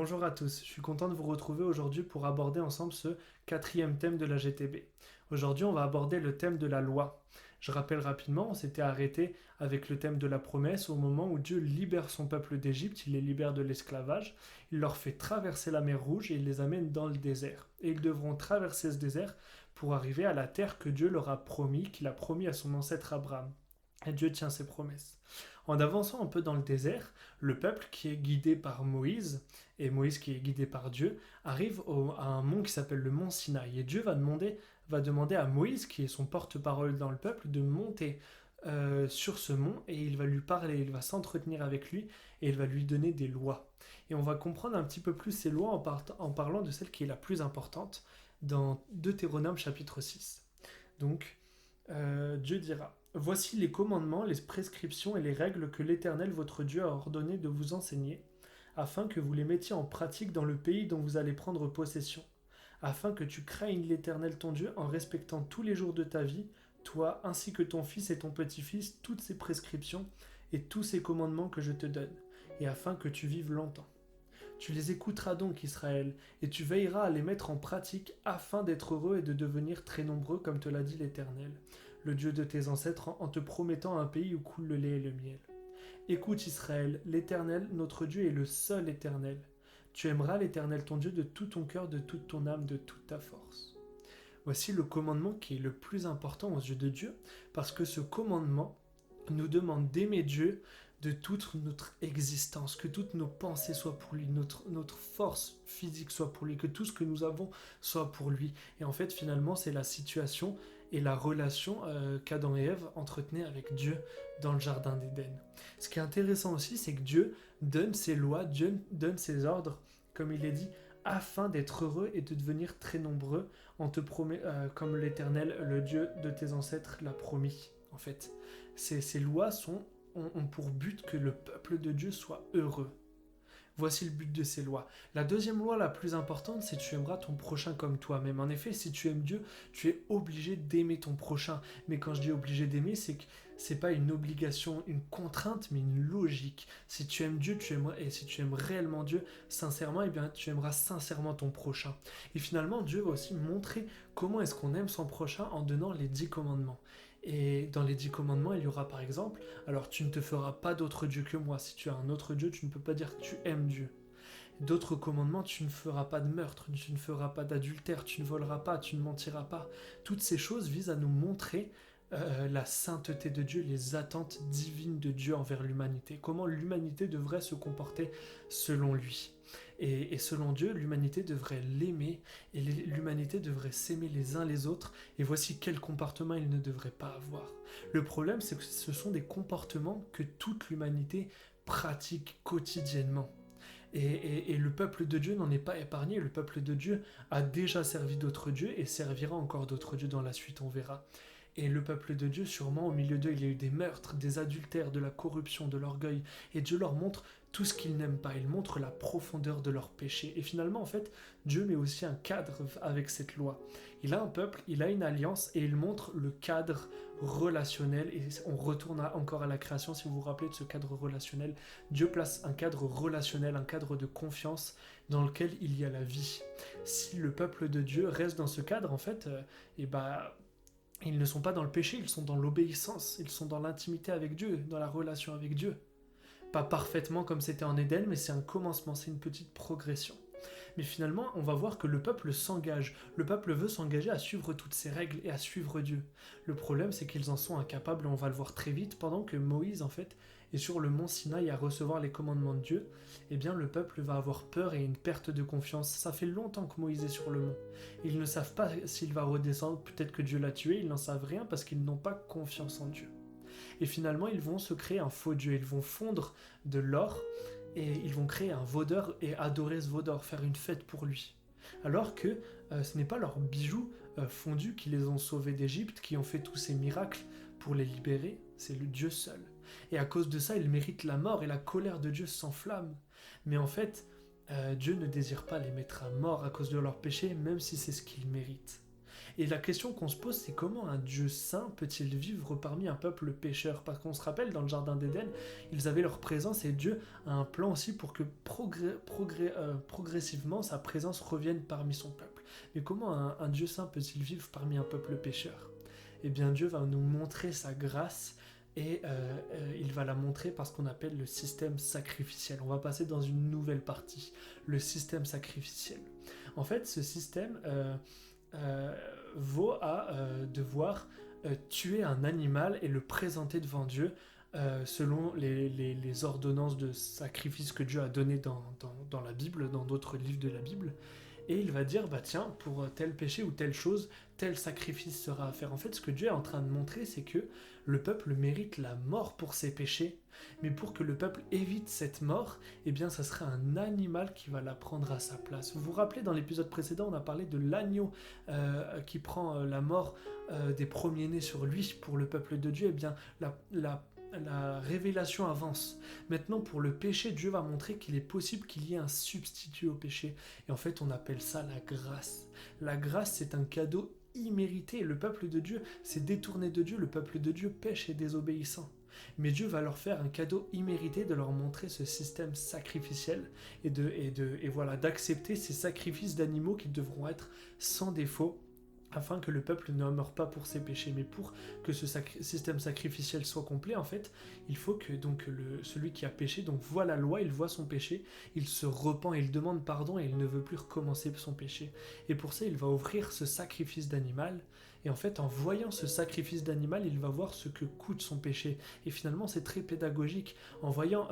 Bonjour à tous, je suis content de vous retrouver aujourd'hui pour aborder ensemble ce quatrième thème de la GTB. Aujourd'hui, on va aborder le thème de la loi. Je rappelle rapidement, on s'était arrêté avec le thème de la promesse au moment où Dieu libère son peuple d'Égypte, il les libère de l'esclavage, il leur fait traverser la mer Rouge et il les amène dans le désert. Et ils devront traverser ce désert pour arriver à la terre que Dieu leur a promis, qu'il a promis à son ancêtre Abraham. Et Dieu tient ses promesses. En avançant un peu dans le désert, le peuple qui est guidé par Moïse, et Moïse qui est guidé par Dieu, arrive à un mont qui s'appelle le mont Sinaï. Et Dieu va demander à Moïse, qui est son porte-parole dans le peuple, de monter sur ce mont et il va lui parler, il va s'entretenir avec lui et il va lui donner des lois. Et on va comprendre un petit peu plus ces lois en parlant de celle qui est la plus importante dans Deutéronome chapitre 6. Donc, Dieu dira: Voici les commandements, les prescriptions et les règles que l'Éternel votre Dieu a ordonné de vous enseigner, afin que vous les mettiez en pratique dans le pays dont vous allez prendre possession, afin que tu craignes l'Éternel ton Dieu en respectant tous les jours de ta vie, toi ainsi que ton fils et ton petit-fils, toutes ces prescriptions et tous ces commandements que je te donne, et afin que tu vives longtemps. Tu les écouteras donc, Israël, et tu veilleras à les mettre en pratique afin d'être heureux et de devenir très nombreux, comme te l'a dit l'Éternel, le Dieu de tes ancêtres, en te promettant un pays où coule le lait et le miel. Écoute, Israël, l'Éternel, notre Dieu, est le seul Éternel. Tu aimeras l'Éternel ton Dieu de tout ton cœur, de toute ton âme, de toute ta force. Voici le commandement qui est le plus important aux yeux de Dieu, parce que ce commandement nous demande d'aimer Dieu de toute notre existence, que toutes nos pensées soient pour lui, notre force physique soit pour lui, que tout ce que nous avons soit pour lui. Et en fait, finalement, c'est la situation et la relation qu'Adam et Ève entretenaient avec Dieu dans le jardin d'Éden. Ce qui est intéressant aussi, c'est que Dieu donne ses lois, Dieu donne ses ordres, comme il est dit, afin d'être heureux et de devenir très nombreux, comme l'Éternel, le Dieu de tes ancêtres, l'a promis. En fait, ces lois ont pour but que le peuple de Dieu soit heureux. Voici le but de ces lois. La deuxième loi la plus importante, c'est: tu aimeras ton prochain comme toi-même. En effet, si tu aimes Dieu, tu es obligé d'aimer ton prochain. Mais quand je dis obligé d'aimer, c'est que c'est pas une obligation, une contrainte, mais une logique. Si tu aimes Dieu, et si tu aimes réellement Dieu, sincèrement, eh bien, tu aimeras sincèrement ton prochain. Et finalement, Dieu va aussi montrer comment est-ce qu'on aime son prochain en donnant les 10 commandements. Et dans les 10 commandements, il y aura par exemple: alors tu ne te feras pas d'autre Dieu que moi. Si tu as un autre Dieu, tu ne peux pas dire que tu aimes Dieu. D'autres commandements: tu ne feras pas de meurtre, tu ne feras pas d'adultère, tu ne voleras pas, tu ne mentiras pas. Toutes ces choses visent à nous montrer la sainteté de Dieu, les attentes divines de Dieu envers l'humanité, comment l'humanité devrait se comporter selon lui. Et selon Dieu, l'humanité devrait l'aimer et l'humanité devrait s'aimer les uns les autres. Et voici quel comportement il ne devrait pas avoir. Le problème, c'est que ce sont des comportements que toute l'humanité pratique quotidiennement. Et le peuple de Dieu n'en est pas épargné. Le peuple de Dieu a déjà servi d'autres dieux et servira encore d'autres dieux dans la suite, on verra. Et le peuple de Dieu, sûrement, au milieu d'eux, il y a eu des meurtres, des adultères, de la corruption, de l'orgueil. Et Dieu leur montre tout ce qu'ils n'aiment pas. Il montre la profondeur de leurs péchés. Et finalement, en fait, Dieu met aussi un cadre avec cette loi. Il a un peuple, il a une alliance, et il montre le cadre relationnel. Et on retourne encore à la création, si vous vous rappelez de ce cadre relationnel. Dieu place un cadre relationnel, un cadre de confiance dans lequel il y a la vie. Si le peuple de Dieu reste dans ce cadre, en fait, ils ne sont pas dans le péché, ils sont dans l'obéissance, ils sont dans l'intimité avec Dieu, dans la relation avec Dieu. Pas parfaitement comme c'était en Éden, mais c'est un commencement, c'est une petite progression. Mais finalement, on va voir que le peuple s'engage. Le peuple veut s'engager à suivre toutes ces règles et à suivre Dieu. Le problème, c'est qu'ils en sont incapables, on va le voir très vite, pendant que Moïse, en fait, est sur le mont Sinaï à recevoir les commandements de Dieu. Eh bien, le peuple va avoir peur et une perte de confiance. Ça fait longtemps que Moïse est sur le mont. Ils ne savent pas s'il va redescendre, peut-être que Dieu l'a tué, ils n'en savent rien parce qu'ils n'ont pas confiance en Dieu. Et finalement, ils vont se créer un faux Dieu, ils vont fondre de l'or et ils vont créer un veau d'or et adorer ce veau d'or, faire une fête pour lui. Alors que ce n'est pas leurs bijoux fondus qui les ont sauvés d'Égypte, qui ont fait tous ces miracles pour les libérer, c'est le Dieu seul. Et à cause de ça, ils méritent la mort et la colère de Dieu s'enflamme. Mais en fait, Dieu ne désire pas les mettre à mort à cause de leurs péchés, même si c'est ce qu'ils méritent. Et la question qu'on se pose, c'est comment un Dieu saint peut-il vivre parmi un peuple pécheur? Parce qu'on se rappelle, dans le Jardin d'Éden, ils avaient leur présence et Dieu a un plan aussi pour que progressivement sa présence revienne parmi son peuple. Mais comment un Dieu saint peut-il vivre parmi un peuple pécheur? Eh bien Dieu va nous montrer sa grâce et il va la montrer par ce qu'on appelle le système sacrificiel. On va passer dans une nouvelle partie, le système sacrificiel. En fait, ce système vaut à devoir tuer un animal et le présenter devant Dieu selon les ordonnances de sacrifice que Dieu a données dans la Bible, dans d'autres livres de la Bible. Et il va dire, bah tiens, pour tel péché ou telle chose, tel sacrifice sera à faire. En fait, ce que Dieu est en train de montrer, c'est que le peuple mérite la mort pour ses péchés, mais pour que le peuple évite cette mort, eh bien, ça serait un animal qui va la prendre à sa place. Vous vous rappelez, dans l'épisode précédent, on a parlé de l'agneau qui prend la mort des premiers-nés sur lui pour le peuple de Dieu. Eh bien, la révélation avance. Maintenant, pour le péché, Dieu va montrer qu'il est possible qu'il y ait un substitut au péché. Et en fait, on appelle ça la grâce. La grâce, c'est un cadeau immérité. Le peuple de Dieu s'est détourné de Dieu. Le peuple de Dieu pêche et désobéissant. Mais Dieu va leur faire un cadeau immérité de leur montrer ce système sacrificiel et voilà, d'accepter ces sacrifices d'animaux qui devront être sans défaut, afin que le peuple ne meure pas pour ses péchés. Mais pour que ce système sacrificiel soit complet, en fait, il faut que donc celui qui a péché donc voit la loi, il voit son péché, il se repent, il demande pardon et il ne veut plus recommencer son péché. Et pour ça, il va offrir ce sacrifice d'animal. Et en fait, en voyant ce sacrifice d'animal, il va voir ce que coûte son péché. Et finalement, c'est très pédagogique. En voyant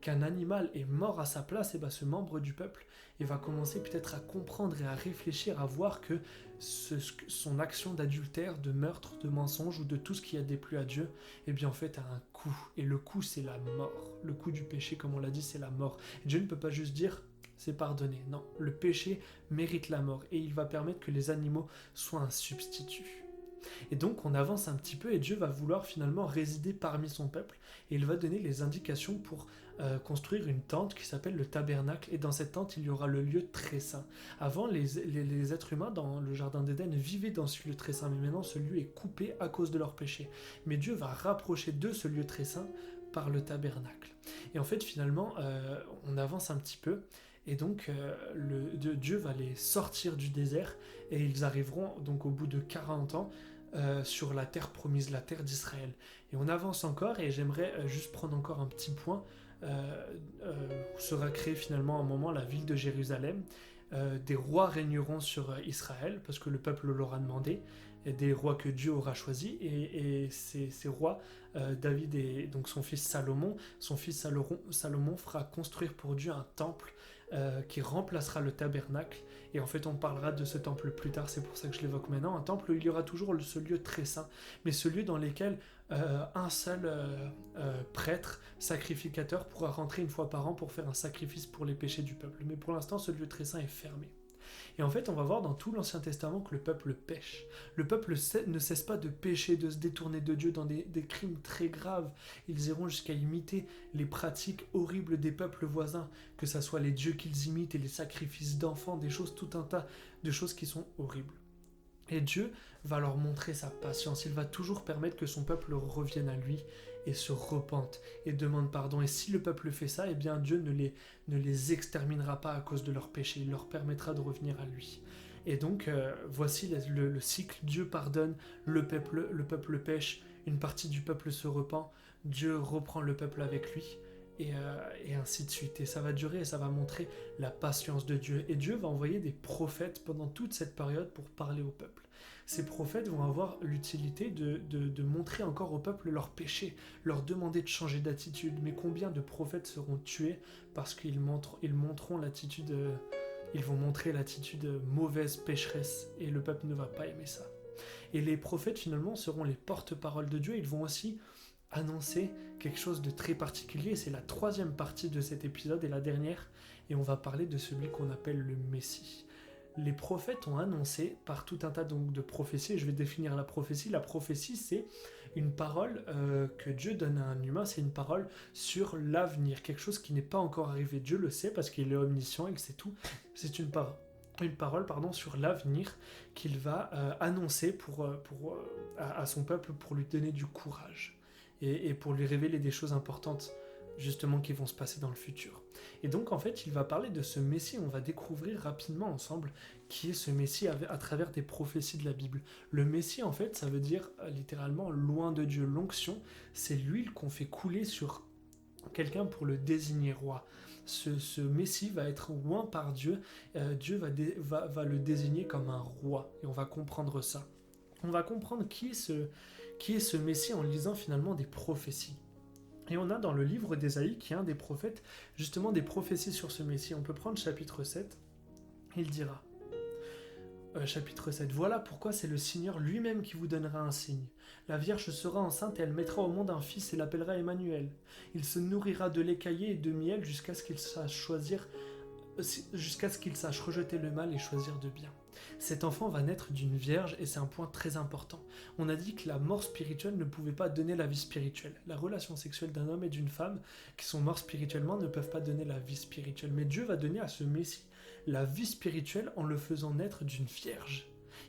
qu'un animal est mort à sa place, et ben, ce membre du peuple, il va commencer peut-être à comprendre et à réfléchir, à voir que son action d'adultère, de meurtre, de mensonge ou de tout ce qui a déplu à Dieu, eh bien en fait a un coût. Et le coût, c'est la mort. Le coût du péché, comme on l'a dit, c'est la mort. Et Dieu ne peut pas juste dire c'est pardonné. Non, le péché mérite la mort et il va permettre que les animaux soient un substitut. Et donc on avance un petit peu et Dieu va vouloir finalement résider parmi son peuple et il va donner les indications pour construire une tente qui s'appelle le tabernacle et dans cette tente il y aura le lieu très saint. Avant les êtres humains dans le jardin d'Éden vivaient dans ce lieu très saint mais maintenant ce lieu est coupé à cause de leur péché. Mais Dieu va rapprocher de ce lieu très saint par le tabernacle. Et en fait finalement on avance un petit peu. Et donc Dieu va les sortir du désert et ils arriveront donc au bout de 40 ans sur la terre promise, la terre d'Israël. Et on avance encore et j'aimerais juste prendre encore un petit point. Sera créée finalement à un moment la ville de Jérusalem. Des rois régneront sur Israël parce que le peuple l'aura demandé. Et des rois que Dieu aura choisis et ces rois, David et donc son fils Salomon fera construire pour Dieu un temple qui remplacera le tabernacle et en fait on parlera de ce temple plus tard, c'est pour ça que je l'évoque maintenant, un temple où il y aura toujours ce lieu très saint, mais ce lieu dans lequel un seul prêtre, sacrificateur pourra rentrer une fois par an pour faire un sacrifice pour les péchés du peuple, mais pour l'instant ce lieu très saint est fermé. Et en fait, on va voir dans tout l'Ancien Testament que le peuple pêche. Le peuple ne cesse pas de pécher, de se détourner de Dieu dans des crimes très graves. Ils iront jusqu'à imiter les pratiques horribles des peuples voisins, que ce soit les dieux qu'ils imitent et les sacrifices d'enfants, des choses, tout un tas de choses qui sont horribles. Et Dieu va leur montrer sa patience. Il va toujours permettre que son peuple revienne à lui et se repente et demande pardon. Et si le peuple fait ça, eh bien Dieu ne les exterminera pas à cause de leurs péchés. Il leur permettra de revenir à lui. Et donc, voici le cycle. Dieu pardonne, le peuple pêche, une partie du peuple se repent, Dieu reprend le peuple avec lui. Et ainsi de suite. Et ça va durer et ça va montrer la patience de Dieu. Et Dieu va envoyer des prophètes pendant toute cette période pour parler au peuple. Ces prophètes vont avoir l'utilité de montrer encore au peuple leurs péchés, leur demander de changer d'attitude. Mais combien de prophètes seront tués parce qu'ils montreront l'attitude, ils vont montrer l'attitude mauvaise, pécheresse, et le peuple ne va pas aimer ça. Et les prophètes finalement seront les porte-paroles de Dieu. Ils vont aussi annoncer quelque chose de très particulier. C'est la troisième partie de cet épisode et la dernière, et on va parler de celui qu'on appelle le Messie. Les prophètes ont annoncé par tout un tas donc de prophéties, et je vais définir la prophétie. La prophétie, c'est une parole que Dieu donne à un humain, c'est une parole sur l'avenir, quelque chose qui n'est pas encore arrivé. Dieu le sait parce qu'il est omniscient, il sait tout. C'est une parole une parole sur l'avenir qu'il va annoncer à son peuple pour lui donner du courage et pour lui révéler des choses importantes justement qui vont se passer dans le futur. Et donc en fait il va parler de ce Messie, on va découvrir rapidement ensemble qui est ce Messie à travers des prophéties de la Bible. Le Messie en fait ça veut dire littéralement loin de Dieu, l'onction c'est l'huile qu'on fait couler sur quelqu'un pour le désigner roi. Ce Messie va être oint par Dieu, Dieu va le désigner comme un roi, et on va comprendre ça. On va comprendre qui est ce Messie en lisant finalement des prophéties. Et on a dans le livre d'Ésaïe, qui est un des prophètes, justement des prophéties sur ce Messie. On peut prendre chapitre 7, il dira... chapitre 7. Voilà pourquoi c'est le Seigneur lui-même qui vous donnera un signe. La Vierge sera enceinte et elle mettra au monde un fils et l'appellera Emmanuel. Il se nourrira de lait caillé et de miel jusqu'à ce qu'il sache rejeter le mal et choisir de bien. Cet enfant va naître d'une vierge et c'est un point très important. On a dit que la mort spirituelle ne pouvait pas donner la vie spirituelle. La relation sexuelle d'un homme et d'une femme qui sont morts spirituellement ne peuvent pas donner la vie spirituelle. Mais Dieu va donner à ce Messie la vie spirituelle en le faisant naître d'une vierge.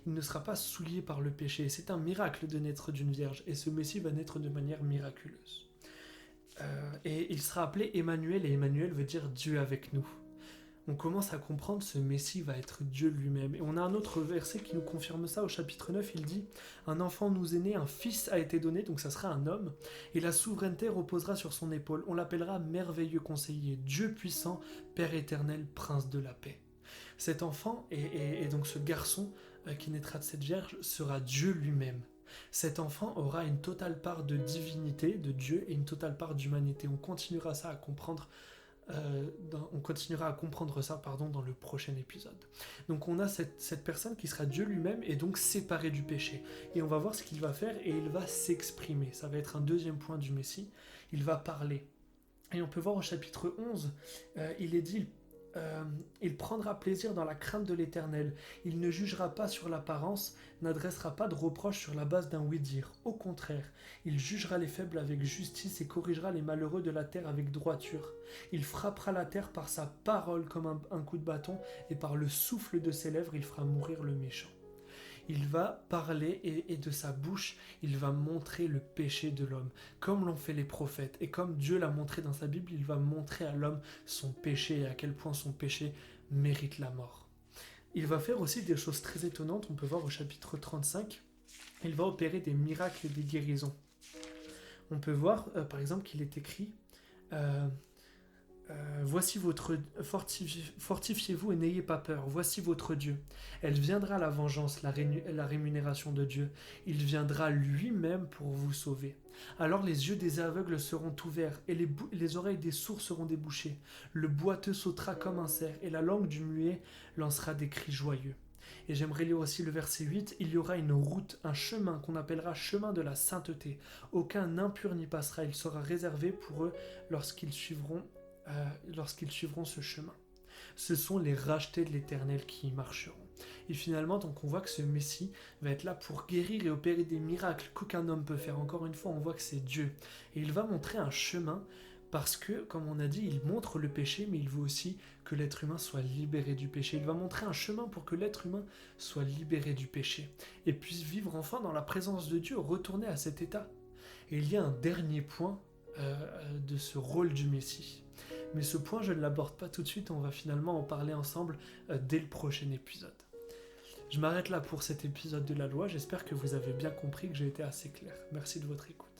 Il ne sera pas souillé par le péché. C'est un miracle de naître d'une vierge et ce Messie va naître de manière miraculeuse. Et il sera appelé Emmanuel et Emmanuel veut dire Dieu avec nous. On commence à comprendre ce Messie va être Dieu lui-même. Et on a un autre verset qui nous confirme ça au chapitre 9, il dit « Un enfant nous est né, un fils a été donné, donc ça sera un homme, et la souveraineté reposera sur son épaule. On l'appellera merveilleux conseiller, Dieu puissant, Père éternel, prince de la paix. » Cet enfant, et donc ce garçon qui naîtra de cette vierge, sera Dieu lui-même. Cet enfant aura une totale part de divinité, de Dieu, et une totale part d'humanité. On continuera ça à comprendre dans le prochain épisode. Donc on a cette personne qui sera Dieu lui-même et donc séparé du péché. Et on va voir ce qu'il va faire et il va s'exprimer. Ça va être un deuxième point du Messie. Il va parler. Et on peut voir au chapitre 11, il est dit... il prendra plaisir dans la crainte de l'Éternel. Il ne jugera pas sur l'apparence, n'adressera pas de reproches sur la base d'un oui-dire. Au contraire, il jugera les faibles avec justice et corrigera les malheureux de la terre avec droiture. Il frappera la terre par sa parole comme un coup de bâton et par le souffle de ses lèvres, il fera mourir le méchant. Il va parler et de sa bouche, il va montrer le péché de l'homme, comme l'ont fait les prophètes. Et comme Dieu l'a montré dans sa Bible, il va montrer à l'homme son péché et à quel point son péché mérite la mort. Il va faire aussi des choses très étonnantes, on peut voir au chapitre 35, il va opérer des miracles et des guérisons. On peut voir par exemple qu'il est écrit... voici votre fortifiez-vous et n'ayez pas peur. Voici votre Dieu. Elle viendra la vengeance, la rémunération de Dieu. Il viendra lui-même pour vous sauver. Alors les yeux des aveugles seront ouverts et les oreilles des sourds seront débouchées. Le boiteux sautera comme un cerf et la langue du muet lancera des cris joyeux. Et j'aimerais lire aussi le verset 8. Il y aura une route, un chemin qu'on appellera chemin de la sainteté. Aucun impur n'y passera. Il sera réservé pour eux lorsqu'ils suivront ce chemin. Ce sont les rachetés de l'Éternel qui y marcheront. Et finalement, donc on voit que ce Messie va être là pour guérir et opérer des miracles qu'aucun homme peut faire. Encore une fois, on voit que c'est Dieu. Et il va montrer un chemin parce que, comme on a dit, il montre le péché, mais il veut aussi que l'être humain soit libéré du péché. Il va montrer un chemin pour que l'être humain soit libéré du péché et puisse vivre enfin dans la présence de Dieu, retourner à cet état. Et il y a un dernier point de ce rôle du Messie. Mais ce point, je ne l'aborde pas tout de suite, on va finalement en parler ensemble dès le prochain épisode. Je m'arrête là pour cet épisode de la loi, j'espère que vous avez bien compris, que j'ai été assez clair. Merci de votre écoute.